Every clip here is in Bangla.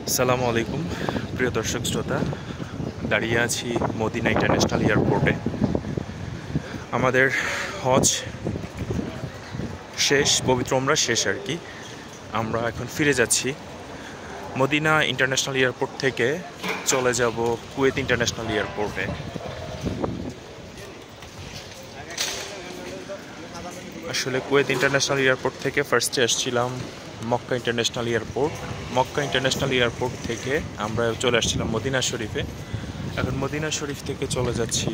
আসসালামু আলাইকুম প্রিয় দর্শক শ্রোতা, দাঁড়িয়ে আছি মদিনা ইন্টারন্যাশনাল এয়ারপোর্টে। আমাদের হজ শেষ, পবিত্র ওমরা শেষ আর কি। আমরা এখন ফিরে যাচ্ছি। মদিনা ইন্টারন্যাশনাল এয়ারপোর্ট থেকে চলে যাব কুয়েত ইন্টারন্যাশনাল এয়ারপোর্টে। আসলে কুয়েত ইন্টারন্যাশনাল এয়ারপোর্ট থেকে ফার্স্টে আসছিলাম Mecca international airport. Mecca international airport থেকে আমরা চলে আসছিলাম মদিনা শরীফে। এখন মদিনা শরীফ থেকে চলে যাচ্ছি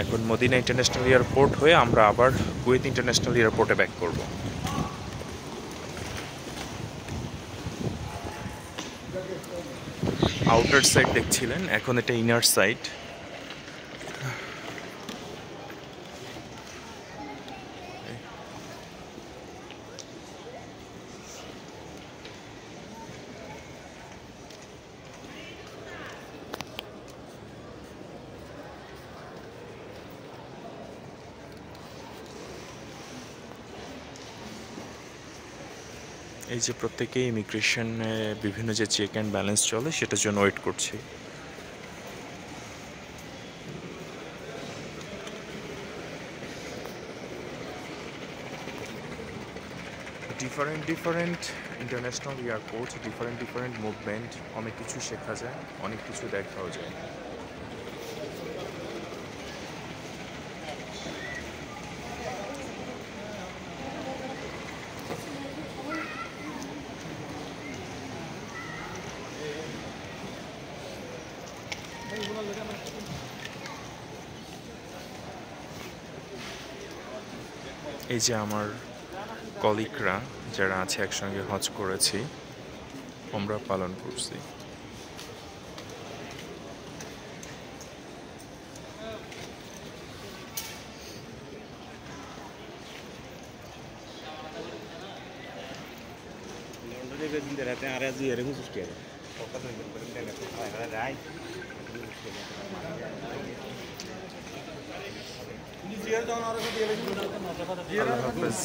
এখন মদিনা ইন্টারন্যাশনাল এয়ারপোর্ট হয়ে আমরা আবার কুয়েত ইন্টারন্যাশনাল এয়ারপোর্টে ব্যাক করব। আউটার সাইড দেখছিলেন, এখন এটা ইনার সাইড। এই যে প্রত্যেকেই ইমিগ্রেশনে বিভিন্ন যে চেক অ্যান্ড ব্যালেন্স চলে সেটার জন্য ওয়েট করছি। Different international airport, different movement, অনেক কিছু শেখা যায়, অনেক কিছু দেখাও যায়। এই যে আমার কলিগরা যারা আছে একসঙ্গে হজ করেছি, আমরা পালন করছি। আল্লাহ হাফেজ।